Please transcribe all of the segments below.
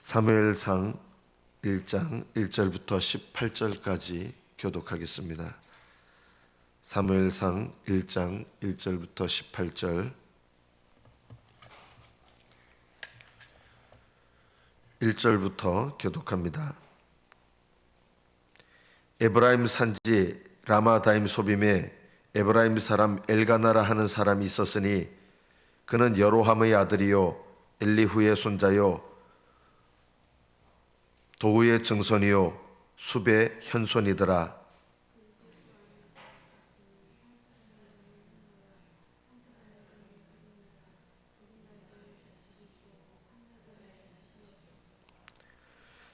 사무엘상 1장 1절부터 18절까지 교독하겠습니다. 사무엘상 1장 1절부터 18절. 1절부터 교독합니다. 에브라임 산지 라마다임 소빔에 에브라임 사람 엘가나라 하는 사람이 있었으니 그는 여로함의 아들이요 엘리후의 손자요 도우의 증손이요 숲의 현손이더라.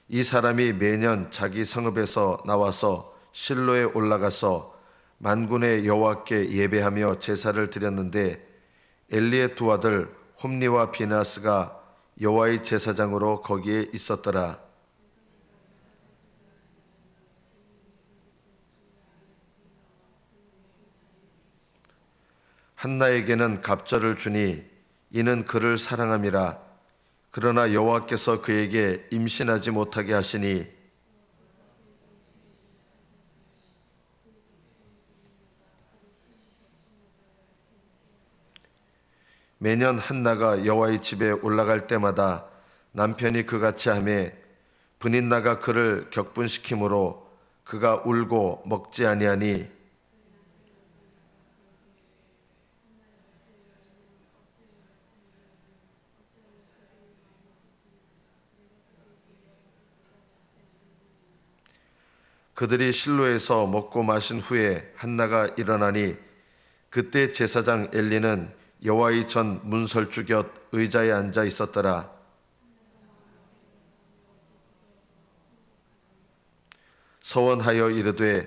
이 사람이 매년 자기 성읍에서 나와서 실로에 올라가서 만군의 여호와께 예배하며 제사를 드렸는데 엘리의 두 아들 홈니와 비나스가 여호와의 제사장으로 거기에 있었더라. 한나에게는 갑절을 주니 이는 그를 사랑함이라. 그러나 여호와께서 그에게 임신하지 못하게 하시니 매년 한나가 여호와의 집에 올라갈 때마다 남편이 그같이 하매 분인나가 그를 격분시키므로 그가 울고 먹지 아니하니 그들이 실로에서 먹고 마신 후에 한나가 일어나니 그때 제사장 엘리는 여호와의 전 문설주 곁 의자에 앉아 있었더라. 서원하여 이르되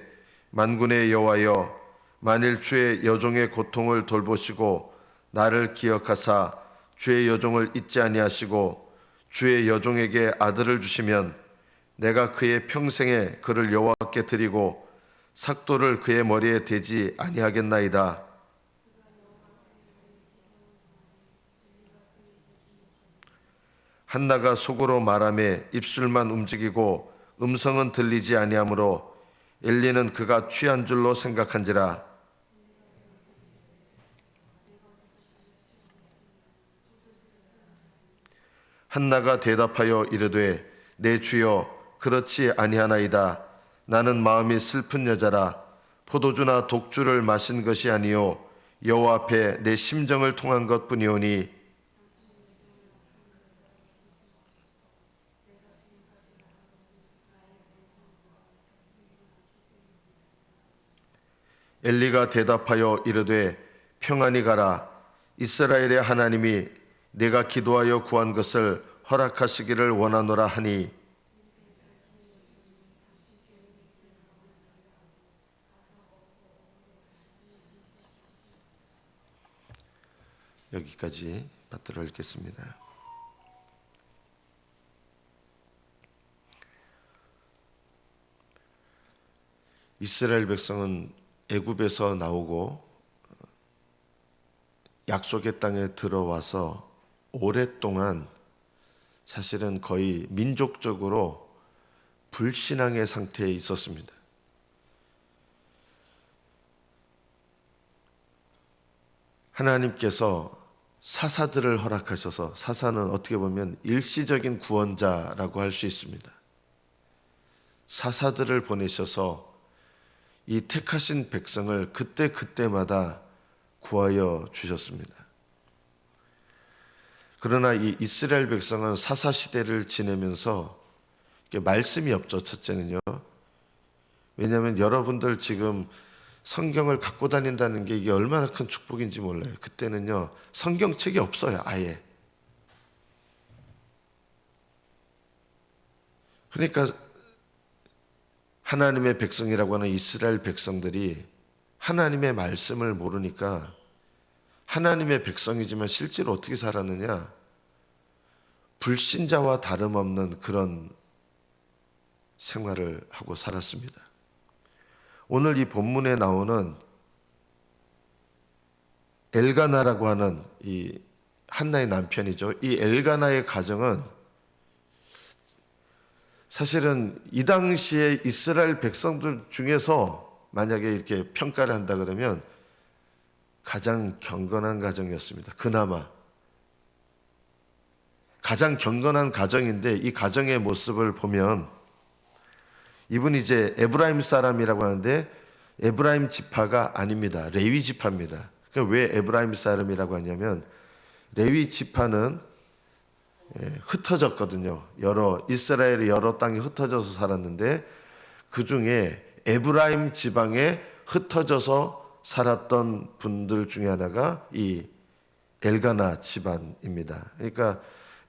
만군의 여호와여 만일 주의 여종의 고통을 돌보시고 나를 기억하사 주의 여종을 잊지 아니하시고 주의 여종에게 아들을 주시면 내가 그의 평생에 그를 여호와께 드리고 삭도를 그의 머리에 대지 아니하겠나이다. 한나가 속으로 말하매 입술만 움직이고 음성은 들리지 아니하므로 엘리는 그가 취한 줄로 생각한지라. 한나가 대답하여 이르되 내 주여 그렇지 아니하나이다. 나는 마음이 슬픈 여자라. 포도주나 독주를 마신 것이 아니요 여호와 앞에 내 심정을 통한 것뿐이오니 엘리가 대답하여 이르되 평안히 가라. 이스라엘의 하나님이 내가 기도하여 구한 것을 허락하시기를 원하노라 하니 여기까지 받들어 읽겠습니다. 이스라엘 백성은 애굽에서 나오고 약속의 땅에 들어와서 오랫동안 사실은 거의 민족적으로 불신앙의 상태에 있었습니다. 하나님께서 사사들을 허락하셔서, 사사는 어떻게 보면 일시적인 구원자라고 할 수 있습니다. 사사들을 보내셔서 이 택하신 백성을 그때마다 구하여 주셨습니다. 그러나 이 이스라엘 백성은 사사 시대를 지내면서 말씀이 없죠. 첫째는요. 왜냐하면 여러분들 지금 성경을 갖고 다닌다는 게 이게 얼마나 큰 축복인지 몰라요. 그때는요, 성경책이 없어요, 아예. 그러니까 하나님의 백성이라고 하는 이스라엘 백성들이 하나님의 말씀을 모르니까 하나님의 백성이지만 실제로 어떻게 살았느냐? 불신자와 다름없는 그런 생활을 하고 살았습니다. 오늘 이 본문에 나오는 엘가나라고 하는 이 한나의 남편이죠. 이 엘가나의 가정은 사실은 이 당시에 이스라엘 백성들 중에서 만약에 이렇게 평가를 한다 그러면 가장 경건한 가정이었습니다. 그나마 가장 경건한 가정인데, 이 가정의 모습을 보면 이분이 이제 에브라임 사람이라고 하는데 에브라임 지파가 아닙니다. 레위 지파입니다. 왜 에브라임 사람이라고 하냐면 레위 지파는 흩어졌거든요. 이스라엘의 여러 땅이 흩어져서 살았는데 그 중에 에브라임 지방에 흩어져서 살았던 분들 중에 하나가 이 엘가나 집안입니다. 그러니까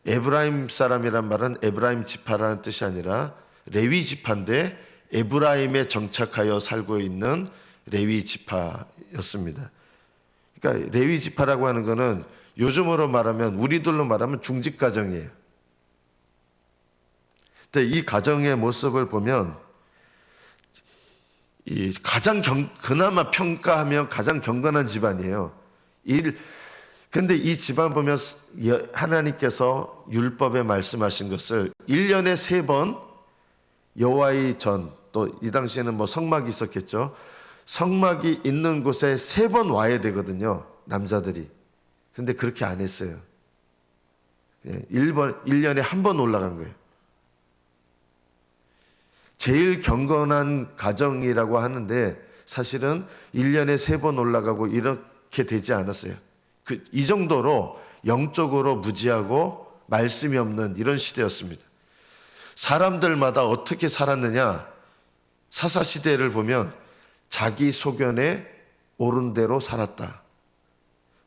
에브라임 사람이란 말은 에브라임 지파라는 뜻이 아니라 레위 지파인데 에브라임에 정착하여 살고 있는 레위 지파였습니다. 그러니까 레위 지파라고 하는 것은 요즘으로 말하면, 우리들로 말하면 중직 가정이에요. 근데 이 가정의 모습을 보면 그나마 평가하면 가장 경건한 집안이에요. 근데 이 집안 보면 하나님께서 율법에 말씀하신 것을 1년에 3번 여호와의 전, 또 이 당시에는 뭐 성막이 있었겠죠. 성막이 있는 곳에 3번 와야 되거든요, 남자들이. 근데 그렇게 안 했어요. 1년에 1번 올라간 거예요. 제일 경건한 가정이라고 하는데 사실은 1년에 3번 올라가고 이렇게 되지 않았어요. 이 정도로 영적으로 무지하고 말씀이 없는 이런 시대였습니다. 사람들마다 어떻게 살았느냐, 사사시대를 보면 자기 소견에 옳은 대로 살았다.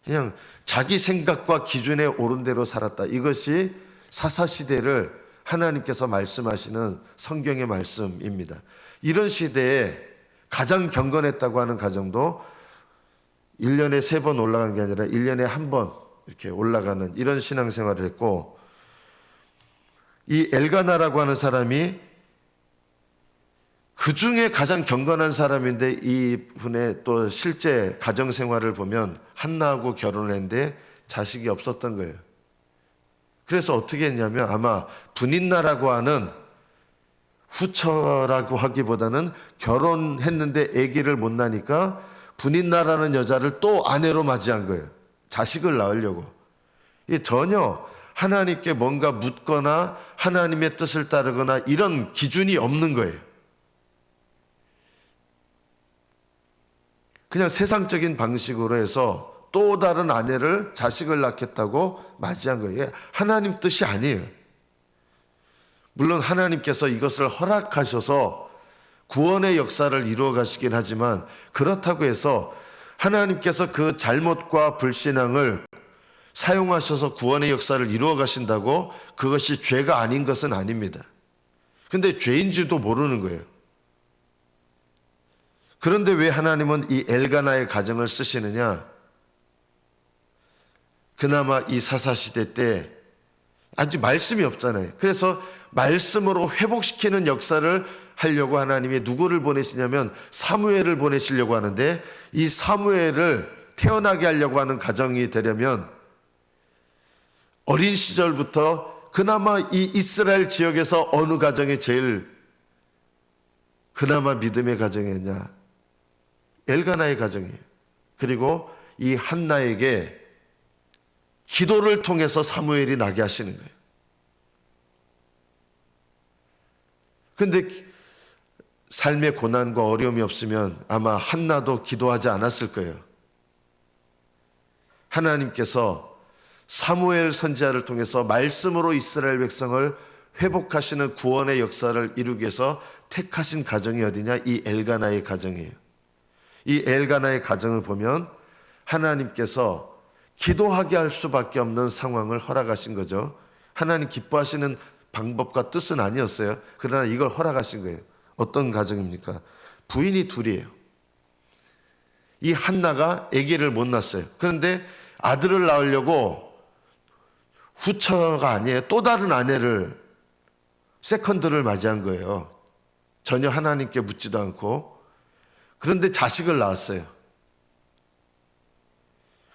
그냥 자기 생각과 기준에 옳은 대로 살았다. 이것이 사사시대를 하나님께서 말씀하시는 성경의 말씀입니다. 이런 시대에 가장 경건했다고 하는 가정도 1년에 3번 올라간 게 아니라 1년에 1번 이렇게 올라가는 이런 신앙생활을 했고, 이 엘가나라고 하는 사람이 그 중에 가장 경건한 사람인데 이분의 또 실제 가정생활을 보면 한나하고 결혼을 했는데 자식이 없었던 거예요. 그래서 어떻게 했냐면 아마 분인나라고 하는, 후처라고 하기보다는 결혼했는데 아기를 못 낳으니까 분인나라는 여자를 또 아내로 맞이한 거예요. 자식을 낳으려고. 이게 전혀 하나님께 뭔가 묻거나 하나님의 뜻을 따르거나 이런 기준이 없는 거예요. 그냥 세상적인 방식으로 해서 또 다른 아내를, 자식을 낳겠다고 맞이한 거예요. 하나님 뜻이 아니에요. 물론 하나님께서 이것을 허락하셔서 구원의 역사를 이루어 가시긴 하지만, 그렇다고 해서 하나님께서 그 잘못과 불신앙을 사용하셔서 구원의 역사를 이루어 가신다고 그것이 죄가 아닌 것은 아닙니다. 근데 죄인지도 모르는 거예요. 그런데 왜 하나님은 이 엘가나의 가정을 쓰시느냐? 그나마 이 사사시대 때 아직 말씀이 없잖아요. 그래서 말씀으로 회복시키는 역사를 하려고 하나님이 누구를 보내시냐면 사무엘을 보내시려고 하는데, 이 사무엘을 태어나게 하려고 하는 가정이 되려면 어린 시절부터 그나마 이 이스라엘 지역에서 어느 가정이 제일 그나마 믿음의 가정이었냐? 엘가나의 가정이에요. 그리고 이 한나에게 기도를 통해서 사무엘이 나게 하시는 거예요. 그런데 삶의 고난과 어려움이 없으면 아마 한나도 기도하지 않았을 거예요. 하나님께서 사무엘 선지자를 통해서 말씀으로 이스라엘 백성을 회복하시는 구원의 역사를 이루기 위해서 택하신 가정이 어디냐? 이 엘가나의 가정이에요. 이 엘가나의 가정을 보면 하나님께서 기도하게 할 수밖에 없는 상황을 허락하신 거죠. 하나님 기뻐하시는 방법과 뜻은 아니었어요. 그러나 이걸 허락하신 거예요. 어떤 가정입니까? 부인이 둘이에요. 이 한나가 아기를 못 낳았어요. 그런데 아들을 낳으려고 후처가 아니에요. 또 다른 아내를, 세컨드를 맞이한 거예요. 전혀 하나님께 묻지도 않고. 그런데 자식을 낳았어요.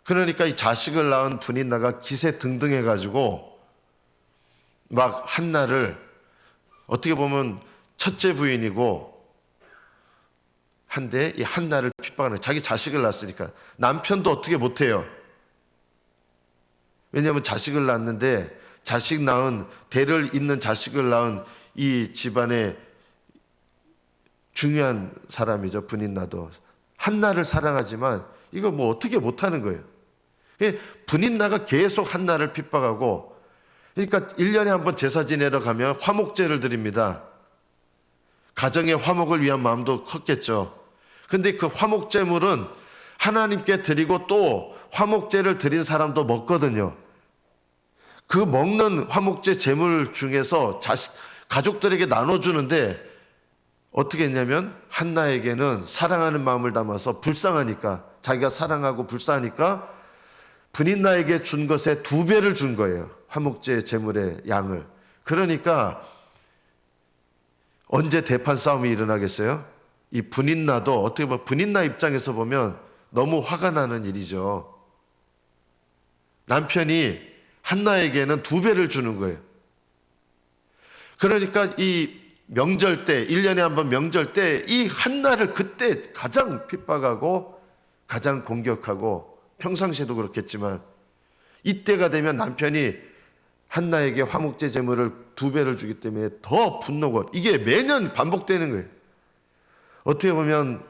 그러니까 이 자식을 낳은 분인나가 기세 등등해가지고 막 한나를 어떻게 보면 첫째 부인이고 한데 이 한나를 핍박하는, 자기 자식을 낳았으니까. 남편도 어떻게 못해요. 왜냐하면 자식을 낳았는데, 자식 낳은, 대를 잇는 자식을 낳은 이 집안의 중요한 사람이죠. 분인나도 한나를 사랑하지만 이거 뭐 어떻게 못하는 거예요. 분인나가 계속 한나를 핍박하고, 그러니까 1년에 한 번 제사 지내러 가면 화목제를 드립니다. 가정의 화목을 위한 마음도 컸겠죠. 근데 그 화목제물은 하나님께 드리고 또 화목제를 드린 사람도 먹거든요. 그 먹는 화목제 제물 중에서 가족들에게 나눠주는데, 어떻게 했냐면 한나에게는 사랑하는 마음을 담아서 불쌍하니까, 자기가 사랑하고 불쌍하니까 분인나에게 준 것의 2배를 준 거예요. 화목제 제물의 양을. 그러니까 언제 대판 싸움이 일어나겠어요? 이 분인나도 어떻게 보면 분인나 입장에서 보면 너무 화가 나는 일이죠. 남편이 한나에게는 2배를 주는 거예요. 그러니까 이 명절 때, 1년에 한 번 명절 때 이 한나를 그때 가장 핍박하고 가장 공격하고, 평상시에도 그렇겠지만 이때가 되면 남편이 한나에게 화목제 제물을 2배를 주기 때문에 더 분노가, 이게 매년 반복되는 거예요. 어떻게 보면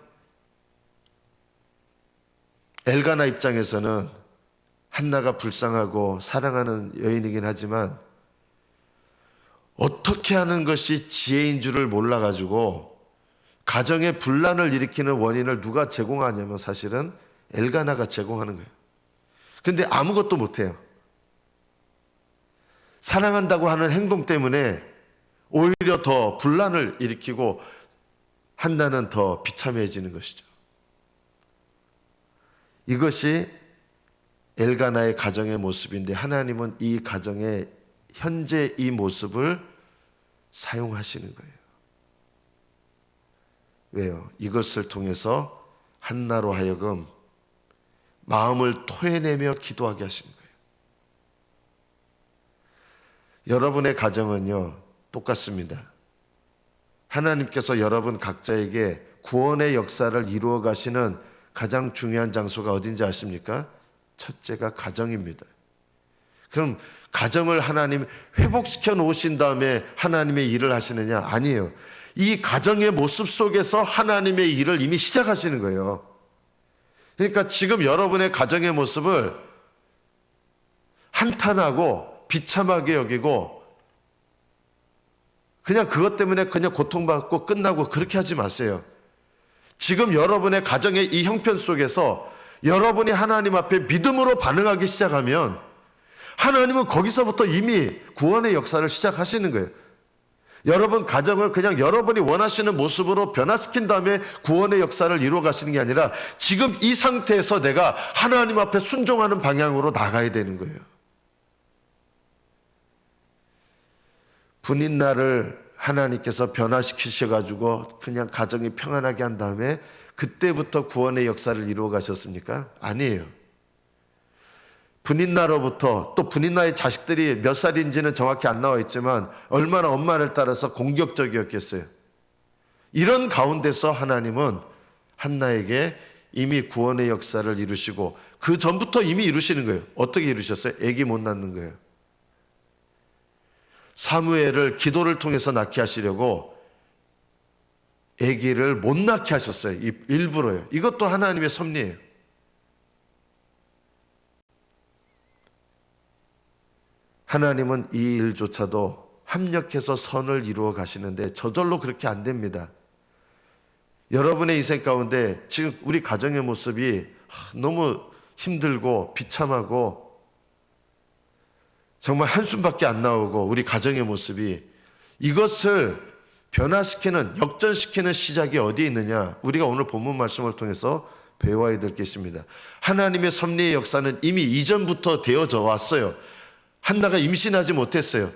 엘가나 입장에서는 한나가 불쌍하고 사랑하는 여인이긴 하지만 어떻게 하는 것이 지혜인 줄을 몰라가지고 가정의 분란을 일으키는 원인을 누가 제공하냐면 사실은 엘가나가 제공하는 거예요. 근데 아무것도 못해요. 사랑한다고 하는 행동 때문에 오히려 더 분란을 일으키고 한나는 더 비참해지는 것이죠. 이것이 엘가나의 가정의 모습인데, 하나님은 이 가정의 현재 이 모습을 사용하시는 거예요. 왜요? 이것을 통해서 한나로 하여금 마음을 토해내며 기도하게 하시는 거예요. 여러분의 가정은요, 똑같습니다. 하나님께서 여러분 각자에게 구원의 역사를 이루어 가시는 가장 중요한 장소가 어딘지 아십니까? 첫째가 가정입니다. 그럼 가정을 하나님 회복시켜 놓으신 다음에 하나님의 일을 하시느냐? 아니에요. 이 가정의 모습 속에서 하나님의 일을 이미 시작하시는 거예요. 그러니까 지금 여러분의 가정의 모습을 한탄하고 비참하게 여기고 그냥 그것 때문에 그냥 고통받고 끝나고 그렇게 하지 마세요. 지금 여러분의 가정의 이 형편 속에서 여러분이 하나님 앞에 믿음으로 반응하기 시작하면 하나님은 거기서부터 이미 구원의 역사를 시작하시는 거예요. 여러분 가정을 그냥 여러분이 원하시는 모습으로 변화시킨 다음에 구원의 역사를 이루어 가시는 게 아니라 지금 이 상태에서 내가 하나님 앞에 순종하는 방향으로 나가야 되는 거예요. 분인나를 하나님께서 변화시키셔가지고 그냥 가정이 평안하게 한 다음에 그때부터 구원의 역사를 이루어 가셨습니까? 아니에요. 분인나로부터, 또 분인나의 자식들이 몇 살인지는 정확히 안 나와 있지만 얼마나 엄마를 따라서 공격적이었겠어요. 이런 가운데서 하나님은 한나에게 이미 구원의 역사를 이루시고 그 전부터 이미 이루시는 거예요. 어떻게 이루셨어요? 아기 못 낳는 거예요. 사무엘을 기도를 통해서 낳게 하시려고 아기를 못 낳게 하셨어요. 일부러요. 이것도 하나님의 섭리예요. 하나님은 이 일조차도 합력해서 선을 이루어 가시는데 저절로 그렇게 안 됩니다. 여러분의 인생 가운데 지금 우리 가정의 모습이 너무 힘들고 비참하고 정말 한숨밖에 안 나오고 우리 가정의 모습이, 이것을 변화시키는, 역전시키는 시작이 어디에 있느냐? 우리가 오늘 본문 말씀을 통해서 배워야 될 게 있습니다. 하나님의 섭리의 역사는 이미 이전부터 되어져 왔어요. 한나가 임신하지 못했어요.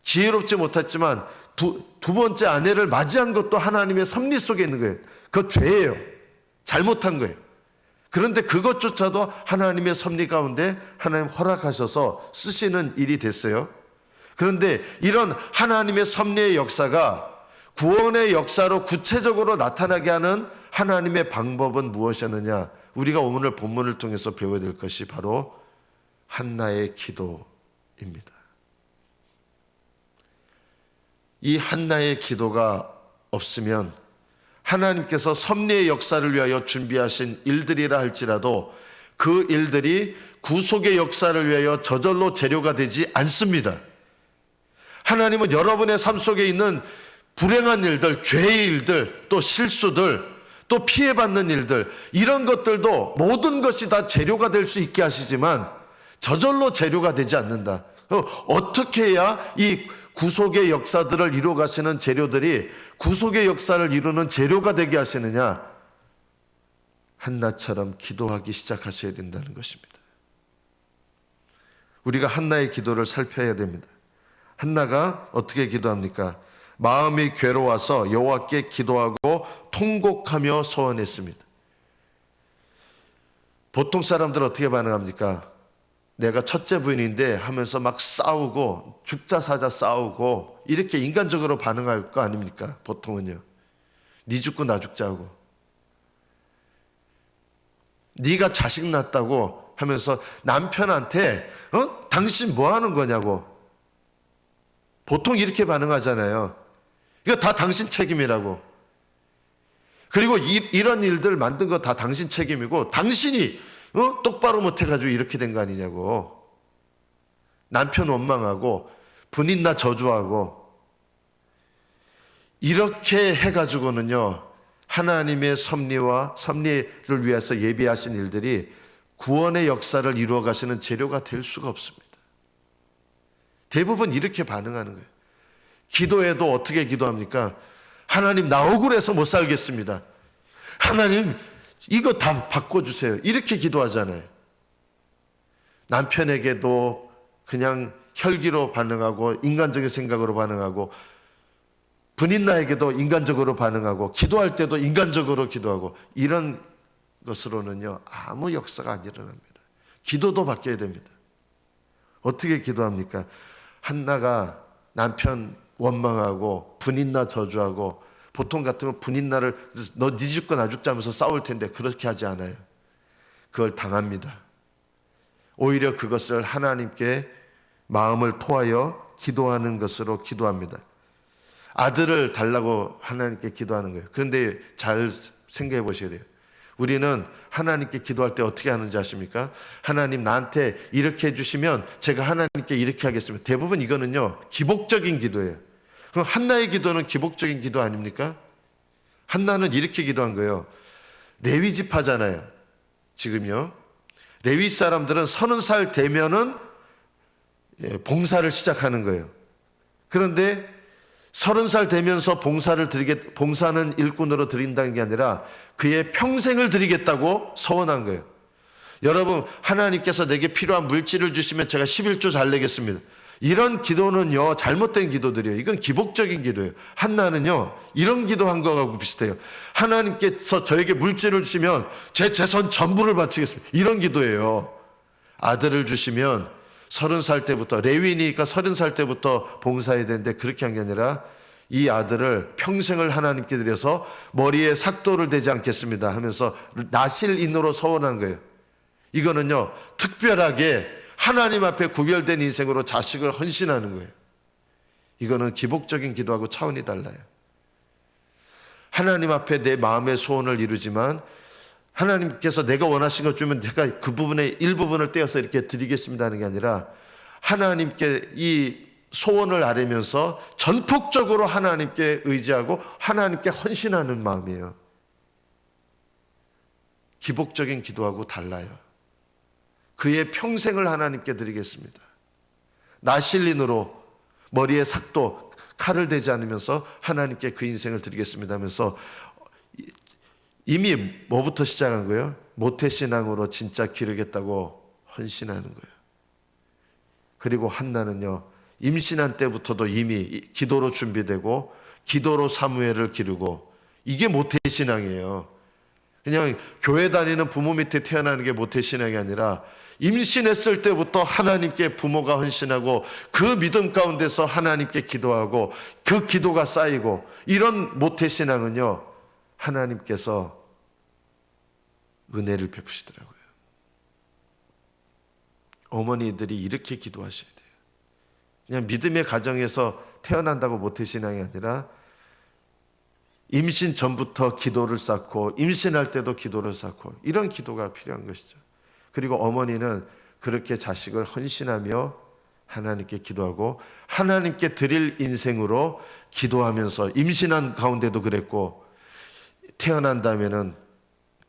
지혜롭지 못했지만 두 번째 아내를 맞이한 것도 하나님의 섭리 속에 있는 거예요. 그거 죄예요. 잘못한 거예요. 그런데 그것조차도 하나님의 섭리 가운데 하나님 허락하셔서 쓰시는 일이 됐어요. 그런데 이런 하나님의 섭리의 역사가 구원의 역사로 구체적으로 나타나게 하는 하나님의 방법은 무엇이었느냐? 우리가 오늘 본문을 통해서 배워야 될 것이 바로 한나의 기도입니다. 이 한나의 기도가 없으면 하나님께서 섭리의 역사를 위하여 준비하신 일들이라 할지라도 그 일들이 구속의 역사를 위하여 저절로 재료가 되지 않습니다. 하나님은 여러분의 삶 속에 있는 불행한 일들, 죄의 일들, 또 실수들, 또 피해받는 일들, 이런 것들도 모든 것이 다 재료가 될 수 있게 하시지만 저절로 재료가 되지 않는다. 어떻게 해야 이 구속의 역사들을 이루어 가시는 재료들이 구속의 역사를 이루는 재료가 되게 하시느냐? 한나처럼 기도하기 시작하셔야 된다는 것입니다. 우리가 한나의 기도를 살펴야 됩니다. 한나가 어떻게 기도합니까? 마음이 괴로워서 여호와께 기도하고 통곡하며 소원했습니다. 보통 사람들은 어떻게 반응합니까? 내가 첫째 부인인데 하면서 막 싸우고 죽자 사자 싸우고 이렇게 인간적으로 반응할 거 아닙니까? 보통은요. 네 죽고 나 죽자고. 네가 자식 낳았다고 하면서 남편한테 당신 뭐 하는 거냐고. 보통 이렇게 반응하잖아요. 이거 다 당신 책임이라고. 그리고 이런 일들 만든 거 다 당신 책임이고 당신이 똑바로 못해가지고 이렇게 된 거 아니냐고. 남편 원망하고 분인나 저주하고 이렇게 해가지고는요, 하나님의 섭리를 위해서 예비하신 일들이 구원의 역사를 이루어 가시는 재료가 될 수가 없습니다. 대부분 이렇게 반응하는 거예요. 기도해도 어떻게 기도합니까? 하나님, 나 억울해서 못 살겠습니다. 하나님, 이거 다 바꿔주세요. 이렇게 기도하잖아요. 남편에게도 그냥 혈기로 반응하고 인간적인 생각으로 반응하고 분인나에게도 인간적으로 반응하고 기도할 때도 인간적으로 기도하고 이런 것으로는요 아무 역사가 안 일어납니다. 기도도 바뀌어야 됩니다. 어떻게 기도합니까? 한나가 남편 원망하고 분인나 저주하고 보통 같으면 분인나를 너 네 죽고 나 죽자 하면서 싸울 텐데 그렇게 하지 않아요. 그걸 당합니다. 오히려 그것을 하나님께 마음을 토하여 기도하는 것으로 기도합니다. 아들을 달라고 하나님께 기도하는 거예요. 그런데 잘 생각해 보셔야 돼요. 우리는 하나님께 기도할 때 어떻게 하는지 아십니까? 하나님, 나한테 이렇게 해주시면 제가 하나님께 이렇게 하겠습니다. 대부분 이거는요 기복적인 기도예요. 그럼 한나의 기도는 기복적인 기도 아닙니까? 한나는 이렇게 기도한 거예요. 레위 지파잖아요. 지금요. 레위 사람들은 30살 되면은 봉사를 시작하는 거예요. 그런데 30살 되면서 봉사는 일꾼으로 드린다는 게 아니라 그의 평생을 드리겠다고 서원한 거예요. 여러분, 하나님께서 내게 필요한 물질을 주시면 제가 11조 잘 내겠습니다. 이런 기도는요 잘못된 기도들이에요. 이건 기복적인 기도예요. 한나는요 이런 기도한 거하고 비슷해요. 하나님께서 저에게 물질을 주시면 제 재산 전부를 바치겠습니다. 이런 기도예요. 아들을 주시면 30살 때부터, 레위니까 30살 때부터 봉사해야 되는데 그렇게 한 게 아니라 이 아들을 평생을 하나님께 드려서 머리에 삭도를 대지 않겠습니다 하면서 나실인으로 서원한 거예요. 이거는요 특별하게 하나님 앞에 구별된 인생으로 자식을 헌신하는 거예요. 이거는 기복적인 기도하고 차원이 달라요. 하나님 앞에 내 마음의 소원을 이루지만 하나님께서 내가 원하신 것 주면 제가 그 부분의 일부분을 떼어서 이렇게 드리겠습니다 하는 게 아니라 하나님께 이 소원을 아뢰면서 전폭적으로 하나님께 의지하고 하나님께 헌신하는 마음이에요. 기복적인 기도하고 달라요. 그의 평생을 하나님께 드리겠습니다. 나실린으로 머리에 삭도, 칼을 대지 않으면서 하나님께 그 인생을 드리겠습니다 하면서 이미 뭐부터 시작한 거예요? 모태신앙으로 진짜 기르겠다고 헌신하는 거예요. 그리고 한나는요 임신한 때부터도 이미 기도로 준비되고 기도로 사무엘을 기르고 이게 모태신앙이에요. 그냥 교회 다니는 부모 밑에 태어나는 게 모태신앙이 아니라 임신했을 때부터 하나님께 부모가 헌신하고 그 믿음 가운데서 하나님께 기도하고 그 기도가 쌓이고 이런 모태신앙은요, 하나님께서 은혜를 베푸시더라고요. 어머니들이 이렇게 기도하셔야 돼요. 그냥 믿음의 가정에서 태어난다고 모태신앙이 아니라 임신 전부터 기도를 쌓고 임신할 때도 기도를 쌓고 이런 기도가 필요한 것이죠. 그리고 어머니는 그렇게 자식을 헌신하며 하나님께 기도하고 하나님께 드릴 인생으로 기도하면서 임신한 가운데도 그랬고 태어난 다음에는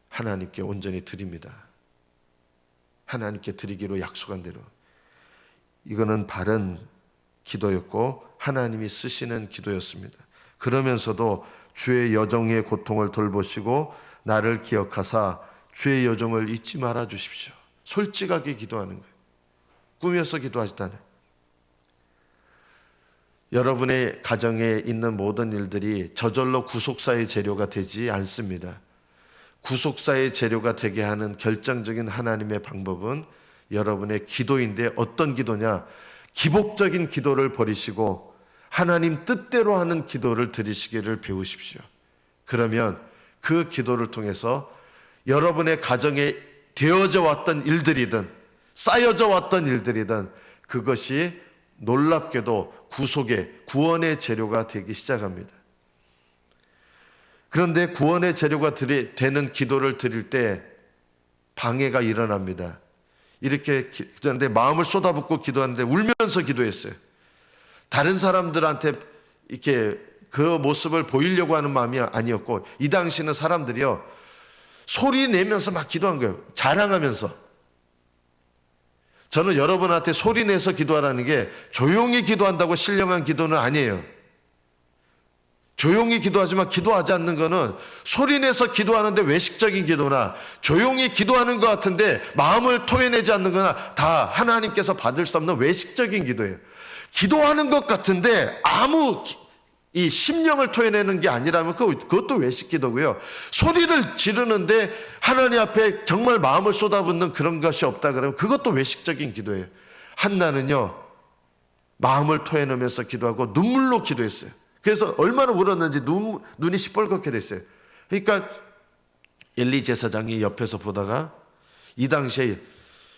하나님께 온전히 드립니다. 하나님께 드리기로 약속한 대로. 이거는 바른 기도였고 하나님이 쓰시는 기도였습니다. 그러면서도 주의 여종의 고통을 돌보시고 나를 기억하사 주의 여종을 잊지 말아 주십시오. 솔직하게 기도하는 거예요. 꾸며서 기도하지도 않아요. 여러분의 가정에 있는 모든 일들이 저절로 구속사의 재료가 되지 않습니다. 구속사의 재료가 되게 하는 결정적인 하나님의 방법은 여러분의 기도인데 어떤 기도냐? 기복적인 기도를 버리시고 하나님 뜻대로 하는 기도를 드리시기를 배우십시오. 그러면 그 기도를 통해서 여러분의 가정에 되어져 왔던 일들이든 쌓여져 왔던 일들이든 그것이 놀랍게도 구속의 구원의 재료가 되기 시작합니다. 그런데 구원의 재료가 되는 기도를 드릴 때 방해가 일어납니다. 이렇게 기도하는데 마음을 쏟아붓고 기도하는데 울면서 기도했어요. 다른 사람들한테 이렇게 그 모습을 보이려고 하는 마음이 아니었고 이 당시는 사람들이요 소리 내면서 막 기도한 거예요. 자랑하면서. 저는 여러분한테 소리 내서 기도하라는 게 조용히 기도한다고 신령한 기도는 아니에요. 조용히 기도하지만 기도하지 않는 거는 소리 내서 기도하는데 외식적인 기도나 조용히 기도하는 것 같은데 마음을 토해내지 않는 거나 다 하나님께서 받을 수 없는 외식적인 기도예요. 기도하는 것 같은데 아무 이 심령을 토해내는 게 아니라면 그것도 외식 기도고요. 소리를 지르는데 하나님 앞에 정말 마음을 쏟아붓는 그런 것이 없다 그러면 그것도 외식적인 기도예요. 한나는요 마음을 토해내면서 기도하고 눈물로 기도했어요. 그래서 얼마나 울었는지 눈이 시뻘겋게 됐어요. 그러니까 엘리 제사장이 옆에서 보다가 이 당시에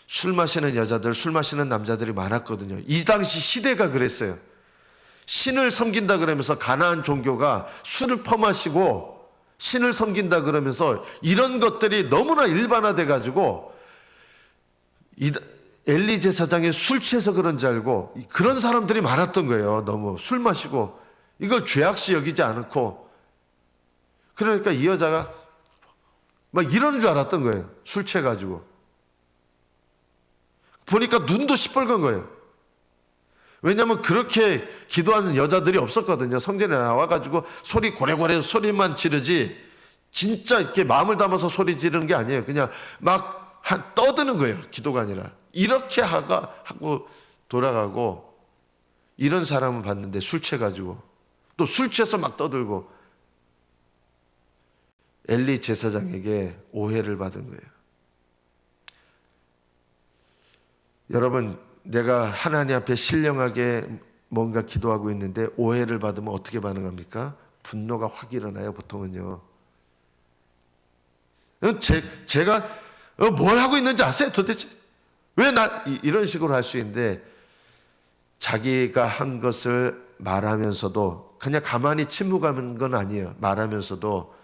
술 마시는 여자들, 술 마시는 남자들이 많았거든요. 이 당시 시대가 그랬어요. 신을 섬긴다 그러면서 가나안 종교가 술을 퍼마시고 신을 섬긴다 그러면서 이런 것들이 너무나 일반화돼 가지고 엘리 제사장이 술 취해서 그런지 알고 그런 사람들이 많았던 거예요. 너무 술 마시고 이걸 죄악시 여기지 않고 그러니까 이 여자가 막 이러는 줄 알았던 거예요. 술 취해가지고 보니까 눈도 시뻘건 거예요. 왜냐하면 그렇게 기도하는 여자들이 없었거든요. 성전에 나와가지고 소리 고래고래 소리만 지르지 진짜 이렇게 마음을 담아서 소리 지르는 게 아니에요. 그냥 막 떠드는 거예요. 기도가 아니라 이렇게 하고 돌아가고 이런 사람은 봤는데 술 취해가지고 또 술 취해서 막 떠들고 엘리 제사장에게 오해를 받은 거예요. 여러분 내가 하나님 앞에 신령하게 뭔가 기도하고 있는데 오해를 받으면 어떻게 반응합니까? 분노가 확 일어나요. 보통은요. 제가 뭘 하고 있는지 아세요? 도대체 왜 이런 식으로 할 수 있는데 자기가 한 것을 말하면서도 그냥 가만히 침묵하는 건 아니에요. 말하면서도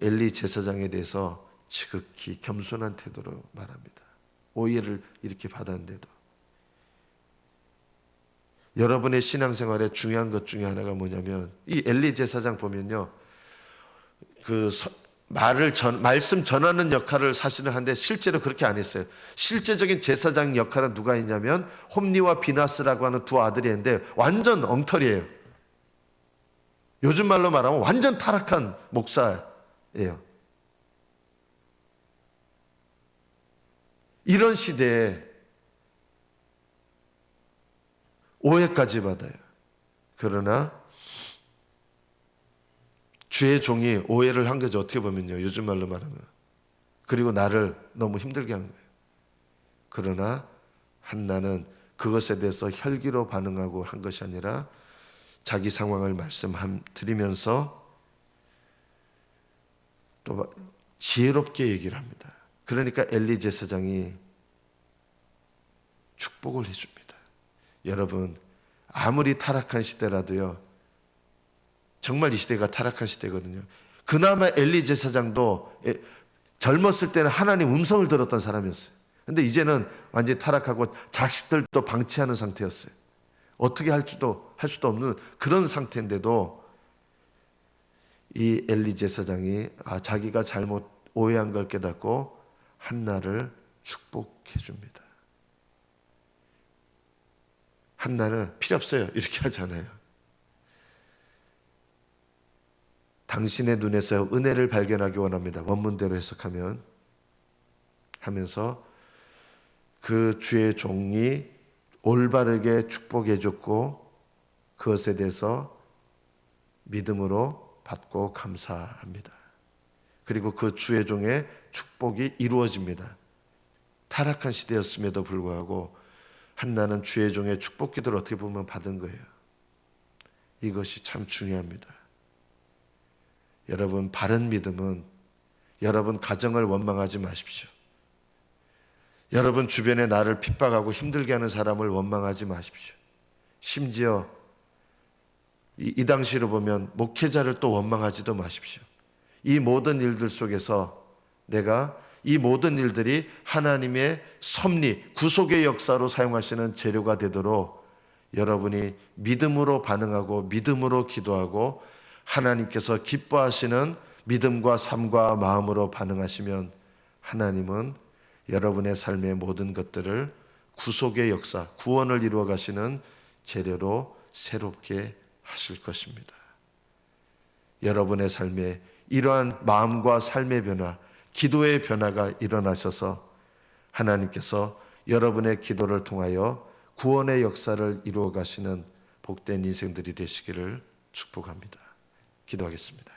엘리 제사장에 대해서 지극히 겸손한 태도로 말합니다. 오해를 이렇게 받았는데도. 여러분의 신앙생활에 중요한 것 중에 하나가 뭐냐면 이 엘리 제사장 보면요. 말씀 전하는 역할을 사실은 하는데 실제로 그렇게 안 했어요. 실제적인 제사장 역할은 누가 했냐면 홈니와 비나스라고 하는 두 아들이 있는데 완전 엉터리예요. 요즘 말로 말하면 완전 타락한 목사예요. 이런 시대에 오해까지 받아요. 그러나 주의 종이 오해를 한 거죠. 어떻게 보면요. 요즘 말로 말하면 그리고 나를 너무 힘들게 한 거예요. 그러나 한나는 그것에 대해서 혈기로 반응하고 한 것이 아니라 자기 상황을 말씀드리면서 또 지혜롭게 얘기를 합니다. 그러니까 엘리 제사장이 축복을 해줍니다. 여러분, 아무리 타락한 시대라도요, 정말 이 시대가 타락한 시대거든요. 그나마 엘리 제사장도 젊었을 때는 하나님 음성을 들었던 사람이었어요. 근데 이제는 완전히 타락하고 자식들도 방치하는 상태였어요. 어떻게 할 수도 없는 그런 상태인데도 이 엘리 제사장이 자기가 잘못 오해한 걸 깨닫고 한나를 축복해 줍니다. 한나는 필요 없어요 이렇게 하잖아요. 당신의 눈에서 은혜를 발견하기 원합니다. 원문대로 해석하면 하면서 그 주의 종이 올바르게 축복해 줬고 그것에 대해서 믿음으로 받고 감사합니다. 그리고 그 주의 종의 축복이 이루어집니다. 타락한 시대였음에도 불구하고 한나는 주의 종의 축복 기도를 어떻게 보면 받은 거예요. 이것이 참 중요합니다. 여러분, 바른 믿음은 여러분 가정을 원망하지 마십시오. 여러분 주변에 나를 핍박하고 힘들게 하는 사람을 원망하지 마십시오. 심지어 이 당시로 보면 목회자를 또 원망하지도 마십시오. 이 모든 일들 속에서 내가 이 모든 일들이 하나님의 섭리, 구속의 역사로 사용하시는 재료가 되도록 여러분이 믿음으로 반응하고 믿음으로 기도하고 하나님께서 기뻐하시는 믿음과 삶과 마음으로 반응하시면 하나님은 여러분의 삶의 모든 것들을 구속의 역사, 구원을 이루어 가시는 재료로 새롭게 하실 것입니다. 여러분의 삶에 이러한 마음과 삶의 변화, 기도의 변화가 일어나셔서 하나님께서 여러분의 기도를 통하여 구원의 역사를 이루어 가시는 복된 인생들이 되시기를 축복합니다. 기도하겠습니다.